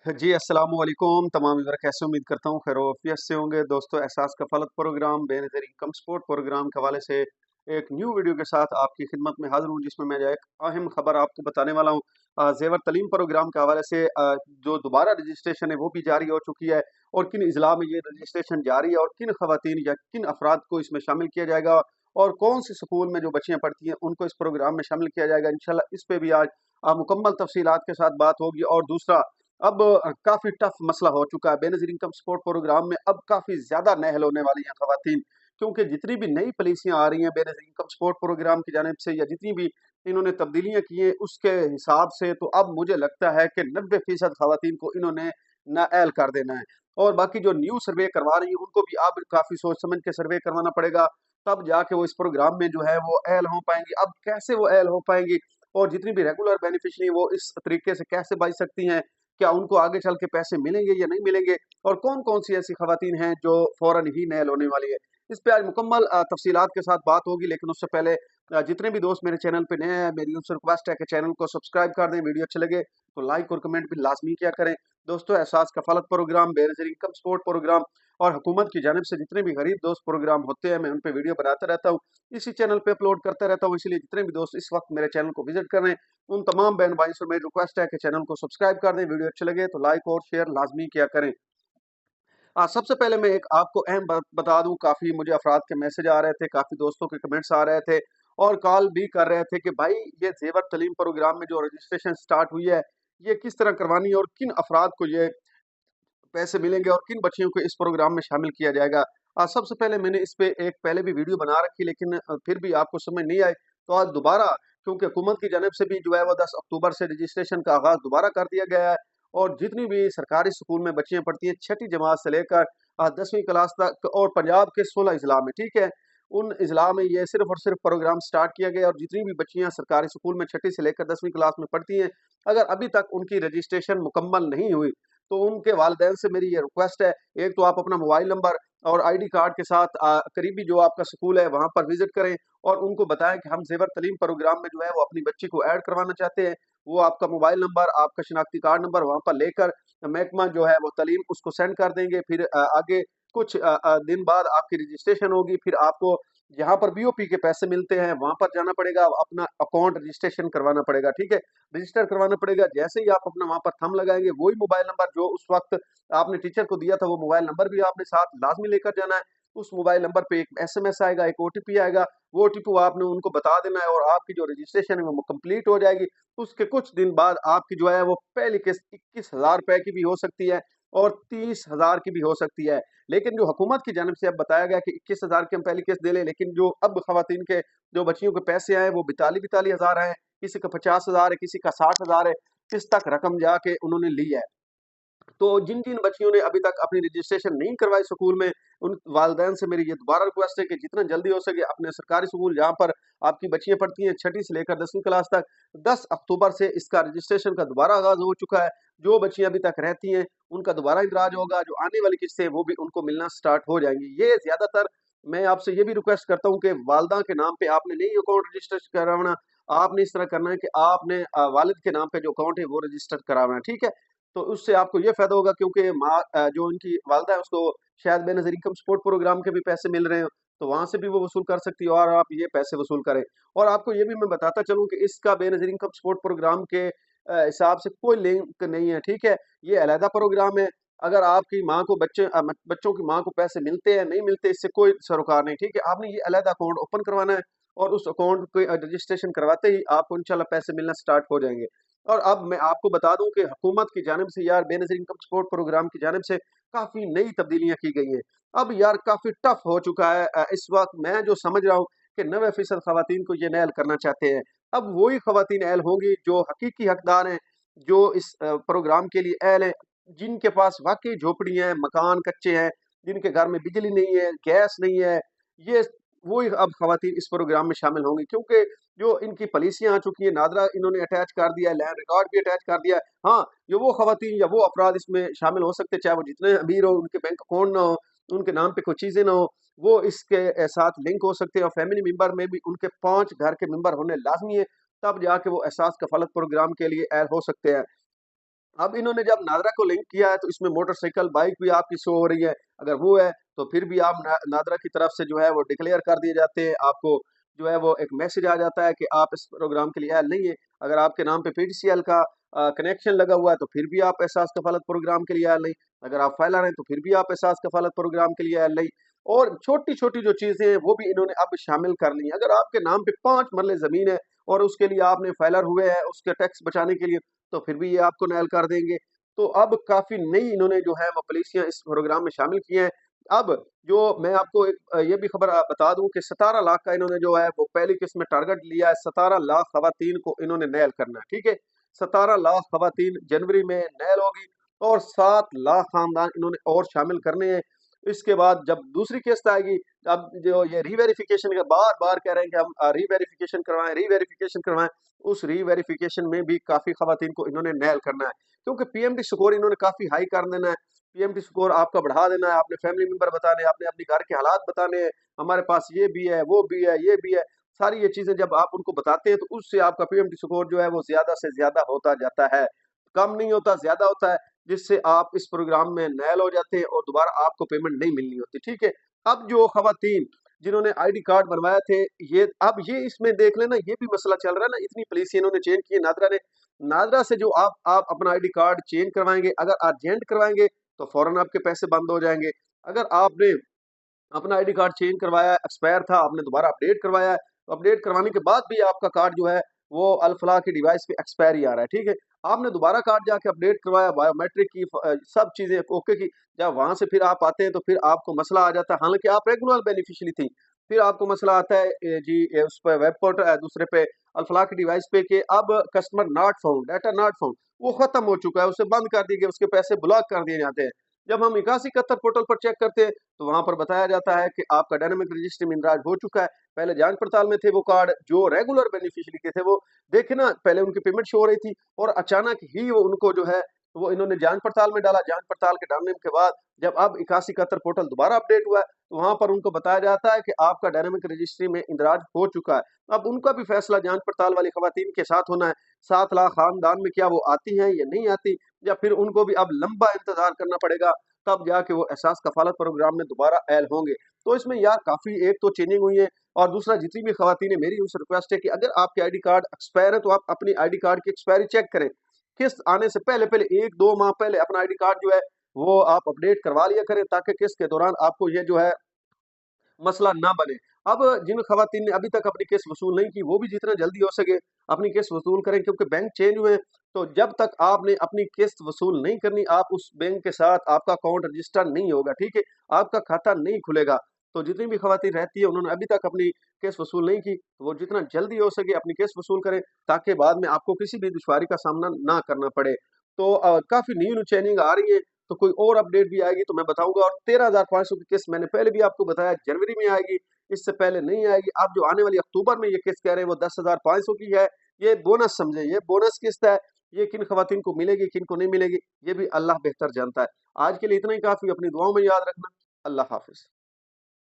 जी, अस्सलामुअलैकुम तमाम व्यूअर कैसे उम्मीद करता हूँ खैर वाफियत से होंगे। दोस्तों Ehsaas Kafaalat programme Benazir income support programme के हवाले से एक न्यू वीडियो के साथ आपकी खिदमत में हाज़िर हूँ, जिसमें मैं जो एक अहम खबर आपको बताने वाला हूँ। ज़ेवर तलीम प्रोग्राम के हवाले से जो दोबारा रजिस्ट्रेशन है वो भी जारी हो चुकी है और किन अज़ला में ये रजिस्ट्रेशन जारी है और किन ख़वातीन या किन अफ़राद को इसमें शामिल किया जाएगा और कौन-से स्कूल में जो बच्चियाँ पढ़ती हैं उनको इस प्रोग्राम में शामिल किया जाएगा। इंशाअल्लाह इस पे भी आज मुकम्मल तफ़सीलात के साथ बात होगी। और दूसरा, अब काफ़ी टफ मसला हो चुका है। बेनज़ीर इनकम सपोर्ट प्रोग्राम में अब काफ़ी ज़्यादा नहल होने वाली हैं ख़वातीन, क्योंकि जितनी भी नई पॉलिसियाँ आ रही हैं बेनज़ीर इनकम सपोर्ट प्रोग्राम की जानिब से या जितनी भी इन्होंने तब्दीलियाँ की हैं उसके हिसाब से, तो अब मुझे लगता है कि 90% ख़वातीन को इन्होंने नाअहल कर देना है। और बाकी जो न्यू सर्वे करवा रही हैं उनको भी अब काफ़ी सोच समझ के सर्वे करवाना पड़ेगा, तब जाके वो इस प्रोग्राम में जो है वो अहल हो पाएँगी। अब कैसे वो अहल हो पाएँगी और जितनी भी रेगुलर बेनिफिशियरी वो इस तरीके से कैसे बच सकती हैं, क्या उनको आगे चल के पैसे मिलेंगे या नहीं मिलेंगे और कौन-कौन सी ऐसी ख़वातीन हैं जो फ़ौरन ही नेल होने वाली है। इस पे आज मुकम्मल तफ़सीलात के साथ बात होगी, लेकिन उससे पहले जितने भी दोस्त मेरे चैनल पे नए हैं, मेरी उनसे रिक्वेस्ट है कि चैनल को सब्सक्राइब कर दें, वीडियो अच्छे लगे तो लाइक और कमेंट भी लाज़मी किया करें। दोस्तों Ehsaas Kafaalat programme, Benazir income support programme और हुकूमत की जानिब से जितने भी गरीब दोस्त प्रोग्राम होते हैं, मैं उन पे वीडियो बनाता रहता हूँ, इसी चैनल पे अपलोड करता रहता हूँ। इसलिए जितने भी दोस्त इस वक़्त मेरे चैनल को विज़िट कर रहे हैं, उन तमाम बहन भाइयों से मेरी रिक्वेस्ट है कि चैनल को सब्सक्राइब कर दें, वीडियो अच्छे लगे तो लाइक और शेयर लाज़मी किया करें। सबसे पहले मैं एक आपको अहम बात बता दूँ, काफ़ी मुझे अफ़राद के मैसेज आ रहे थे, काफ़ी दोस्तों के कमेंट्स आ रहे थे और कॉल भी कर रहे थे कि भाई ये ज़ेवर तलीम प्रोग्राम में जो रजिस्ट्रेशन स्टार्ट हुई है, ये किस तरह करवानी है और किन अफ़राद को ये पैसे मिलेंगे और किन बच्चियों को इस प्रोग्राम में शामिल किया जाएगा। सबसे पहले मैंने इस पे एक पहले भी वीडियो बना रखी, लेकिन फिर भी आपको समझ नहीं आई, तो आज दोबारा, क्योंकि हुकूमत की जानिब से भी जो है वो 10 अक्टूबर से रजिस्ट्रेशन का आगाज़ दोबारा कर दिया गया है और जितनी भी सरकारी स्कूल में बच्चियाँ पढ़ती हैं, छठी जमात से लेकर 10वीं क्लास तक और पंजाब के 16 अज़ला में, ठीक है? उन अज़ला में ये सिर्फ़ और सिर्फ़ प्रोग्राम स्टार्ट किया गया और जितनी भी बच्चियाँ सरकारी स्कूल में छठी से लेकर 10वीं क्लास में पढ़ती हैं, अगर अभी तक उनकी रजिस्ट्रेशन मुकम्मल नहीं हुई, तो उनके वालिदैन से मेरी ये रिक्वेस्ट है, एक तो आप अपना मोबाइल नंबर और आईडी कार्ड के साथ करीबी जो आपका स्कूल है वहाँ पर विज़िट करें और उनको बताएँ कि हम ज़ेवर तलीम प्रोग्राम में जो है वो अपनी बच्ची को ऐड करवाना चाहते हैं। वो आपका मोबाइल नंबर, आपका शनाख्ती कार्ड नंबर वहाँ पर लेकर महकमा जो है वो तलीम उसको सेंड कर देंगे। फिर आगे कुछ दिन बाद आपकी रजिस्ट्रेशन होगी, फिर आपको जहाँ पर बीओपी के पैसे मिलते हैं वहाँ पर जाना पड़ेगा, अपना अकाउंट रजिस्ट्रेशन करवाना पड़ेगा, ठीक है? रजिस्टर करवाना पड़ेगा। जैसे ही आप अपना वहाँ पर थंब लगाएँगे, वही मोबाइल नंबर जो उस वक़्त आपने टीचर को दिया था, वो मोबाइल नंबर भी आपने साथ लाज़मी लेकर जाना है। उस मोबाइल नंबर पे एक एसएमएस आएगा, एक ओटीपी आएगा, वो ओटीपी आपने उनको बता देना है और आपकी जो रजिस्ट्रेशन है वो कंप्लीट हो जाएगी। उसके कुछ दिन बाद आपकी जो है वो पहली किस्त ₹21,000 की भी हो सकती है और 30,000 की भी हो सकती है। लेकिन जो हुकूमत की जानिब से अब बताया गया कि 21,000 की हम पहली किस्त दे लें, लेकिन जो अब ख़वातीन के जो बच्चियों के पैसे आए वो 42-42 हज़ार आए हैं, किसी का 50,000 है, किसी का 60,000 है, इस तक रकम जाके उन्होंने ली है। तो जिन-जिन बच्चियों ने अभी तक अपनी रजिस्ट्रेशन नहीं करवाई स्कूल में, उन वालिदैन से मेरी ये दोबारा रिक्वेस्ट है कि जितना जल्दी हो सके अपने सरकारी स्कूल जहाँ पर आपकी बच्चियाँ पढ़ती हैं, छठी से लेकर 10वीं क्लास तक, 10 अक्टूबर से इसका रजिस्ट्रेशन का दोबारा आगाज़ हो चुका है। जो बच्चियाँ अभी तक रहती हैं, उनका दोबारा इंदराज होगा, जो आने वाली किस्तें हैं, वो भी उनको मिलना स्टार्ट हो जाएँगी। ये ज़्यादातर मैं आपसे ये भी रिक्वेस्ट करता हूँ कि वालदा के नाम पे आपने नहीं अकाउंट रजिस्टर कराना, आपने इस तरह करना है कि आपने वालिद के नाम पे जो अकाउंट है, वो रजिस्टर कराना है, ठीक है? तो उससे आपको ये फ़ायदा होगा, क्योंकि जो उनकी वालिदा है उसको शायद बेनज़ीर इनकम सपोर्ट प्रोग्राम के भी पैसे मिल रहे हो, तो वहाँ से भी वो वसूल कर सकती है और आप ये पैसे वसूल करें। और आपको ये भी मैं बताता चलूँ कि इसका बेनज़ीर इनकम सपोर्ट प्रोग्राम के हिसाब से कोई लिंक नहीं है, ठीक है? ये अलहदा प्रोग्राम है। अगर आपकी माँ को बच्चों की माँ को पैसे मिलते हैं, नहीं मिलते, इससे कोई सरोकार नहीं, ठीक है? आपने ये अलहदा अकाउंट ओपन करवाना है और उस अकाउंट के रजिस्ट्रेशन करवाते ही आपको इंशाल्लाह पैसे मिलना स्टार्ट हो जाएँगे। और अब मैं आपको बता दूँ कि हुकूमत की जानिब से यार बेनज़ीर इनकम सपोर्ट प्रोग्राम की जानिब से काफ़ी नई तब्दीलियाँ की गई हैं। अब यार काफ़ी टफ़ हो चुका है, इस वक़्त मैं जो समझ रहा हूँ कि 90% ख़वातीन को ये नहल करना चाहते हैं। अब वही ख़वातीन अहल होंगी जो हकीकी हकदार हैं, जो इस प्रोग्राम के लिए अहल हैं, जिनके पास वाक़ई झोपड़ियाँ हैं, मकान कच्चे हैं, जिनके घर में बिजली नहीं है, गैस नहीं है, ये वही अब ख़वातीन इस प्रोग्राम में शामिल होंगी, क्योंकि जो इनकी पॉलिसियाँ आ चुकी हैं, नादरा इन्होंने अटैच कर दिया है, लैंड रिकॉर्ड भी अटैच कर दिया है। हाँ, जो वो ख़वातीन या वो अफ़राद इसमें शामिल हो सकते हैं, चाहे वो जितने अमीर हों, उनके बैंक अकाउंट ना हो, उनके नाम पे कोई चीज़ें ना हो, वो इसके साथ लिंक हो सकते हैं और फैमिली मेंबर में भी उनके 5 घर के मेंबर होने लाज़मी है, तब जाके वो एहसास कफ़ालत प्रोग्राम के लिए अहल हो सकते हैं। अब इन्होंने जब नादरा को लिंक किया है तो इसमें मोटरसाइकिल, बाइक भी आपकी शो हो रही है। अगर वो है तो फिर भी आप ना नादरा की तरफ से जो है वो डिक्लेयर कर दिए जाते हैं। आपको जो है वो एक मैसेज आ जाता है कि आप इस प्रोग्राम के लिए अहल नहीं है। अगर आपके नाम पे पीटीसीएल का कनेक्शन लगा हुआ है तो फिर भी आप एहसास कफ़ालत प्रोग्राम के लिए अहल नहीं। अगर आप फाइलर हैं तो फिर भी आप एहसास कफ़ालत प्रोग्राम के लिए अहल नहीं। और छोटी-छोटी जो चीज़ें हैं वो भी इन्होंने अब शामिल कर ली हैं। अगर आपके नाम पे 5 मरले ज़मीन है और उसके लिए आपने फाइलर हुए हैं उसके टैक्स बचाने के लिए, तो फिर भी ये आपको नाअहल कर देंगे। तो अब काफ़ी नई इन्होंने जो है वो पॉलिसियाँ इस प्रोग्राम में शामिल की हैं। अब जो मैं आपको एक ये भी खबर बता दूँ कि 17 लाख का इन्होंने जो है वो पहली किस्त में टारगेट लिया है। 17 लाख ख़वातीन को इन्होंने नाअहल करना है, ठीक है? 17 लाख ख़वातीन जनवरी में नाअहल होगी और 7 लाख ख़ानदान इन्होंने और शामिल करने हैं। इसके बाद जब दूसरी किस्त आएगी, अब जो ये री-वेरिफ़िकेशन का बार-बार कह रहे हैं कि हम री-वेरिफ़िकेशन करवाएँ, री-वेरिफ़िकेशन करवाएँ। उस री-वेरिफ़िकेशन में भी काफ़ी ख़वातीन को इन्होंने नाअहल करना है। क्योंकि पीएमडी स्कोर इन्होंने काफ़ी हाई कर देना है। पीएमडी स्कोर आपका बढ़ा देना है, आपने फैमिली मेंबर बताने हैं, आपने अपने घर के हालात बताने हैं, हमारे पास ये भी है, वो भी है, ये भी है। सारी ये चीज़ें जब आप उनको बताते हैं तो उससे आपका पीएमडी स्कोर जो है वो ज़्यादा से ज़्यादा होता जाता है। कम नहीं होता, ज़्यादा होता है, जिससे आप इस प्रोग्राम में नाअहल हो जाते हैं और दोबारा आपको पेमेंट नहीं मिलनी होती, ठीक है? अब जो ख़वातीन जिन्होंने आईडी कार्ड बनवाए थे, ये इसमें देख लेना, ये भी मसला चल रहा है ना, इतनी पॉलिसी इन्होंने चेंज की है नादरा ने। नादरा से जो आप अपना आईडी कार्ड चेंज करवाएँगे, अगर अर्जेंट करवाएँगे, तो फ़ौरन आपके पैसे बंद हो जाएँगे। अगर आपने अपना आईडी कार्ड चेंज करवाया, एक्सपायर था, आपने दोबारा अपडेट करवाया है, तो अपडेट करवाने के बाद भी आपका कार्ड जो है, वो अल-फलाह की डिवाइस पे एक्सपायरी आ रहा है, ठीक है? आपने दोबारा कार्ड जाके अपडेट करवाया, बायोमेट्रिक की सब चीज़ें ओके की, जब वहाँ से फिर आप आते हैं, तो फिर आपको मसला आ जाता है, हालाँकि आप रेगुलर बेनिफिशियरी थी। फिर आपको मसला आता है उस पे वेब पोर्टल दूसरे पे अल-फलाह की डिवाइस पे कि अब customer not found, data not found, वो खत्म हो चुका है, उसे बंद कर दिए गए, उसके पैसे ब्लॉक कर दिए जाते हैं। जब हम 8171 पोर्टल पर चेक करते हैं, तो वहाँ पर बताया जाता है कि आपका डायनामिक रजिस्ट्री में इंदराज हो चुका है। पहले जाँच पड़ताल में थे वो कार्ड, जो रेगुलर बेनिफिशियरी के थे वो देखे ना पहले उनकी पेमेंट शो हो रही थी और अचानक ही वो उनको जो है वो इन्होंने जाँच पड़ताल में डाला। जाँच पड़ताल के डालने के बाद जब अब 8171 पोर्टल दोबारा अपडेट हुआ है, तो वहाँ पर उनको बताया जाता है कि आपका डायनामिक रजिस्ट्री में इंदराज हो चुका है। अब उनका भी फैसला जाँच पड़ताल वाली खवातीन के साथ होना है। 7 लाख खानदान में क्या वो आती हैं या नहीं आती, या फिर उनको भी अब लंबा इंतज़ार करना पड़ेगा, तब जाके वो एहसास कफ़ालत प्रोग्राम में दोबारा ऐड होंगे। तो इसमें यार काफ़ी एक तो चेंजिंग हुई है और दूसरा जितनी भी ख़वातीनें, मेरी उनसे रिक्वेस्ट है कि अगर आपके आईडी कार्ड एक्सपायर है तो आप अपनी आईडी कार्ड की एक्सपायरी चेक करें। किस्त आने से पहले-पहले 1-2 माह पहले अपना आईडी कार्ड जो है वो आप अपडेट करवा लिया करें, ताकि किस्त के दौरान आपको ये जो है मसला ना बने। अब जिन ख़वातीन ने अभी तक अपनी किस्त वसूल नहीं की, वो भी जितना जल्दी हो सके अपनी किस्त वसूल करें, क्योंकि बैंक चेंज हुए हैं। तो जब तक आपने अपनी किस्त वसूल नहीं करनी, आप उस बैंक के साथ आपका अकाउंट रजिस्टर नहीं होगा, ठीक है? आपका खाता नहीं खुलेगा। तो जितनी भी ख़वातीन रहती है, उन्होंने अभी तक अपनी किस्त वसूल नहीं की, तो वो जितना जल्दी हो सके अपनी किस्त वसूल करें, ताकि बाद में आपको किसी भी दुश्वारी का सामना ना करना पड़े। तो काफ़ी न्यू चेंजिंग आ रही है, तो कोई और अपडेट भी आएगी तो मैं बताऊँगा। और 13,500 की किस्त मैंने पहले भी आपको बताया जनवरी में आएगी, इससे पहले नहीं आएगी। अब जो आने वाली अक्टूबर में ये किस्त कह रहे हैं वो 10,500 की है। ये बोनस समझे, ये बोनस किस्त है। ये किन ख़वातीन को मिलेगी, किन को नहीं मिलेगी, ये भी अल्लाह बेहतर जानता है। आज के लिए इतना ही काफ़ी, अपनी दुआओं में याद रखना। अल्लाह हाफ़िज़।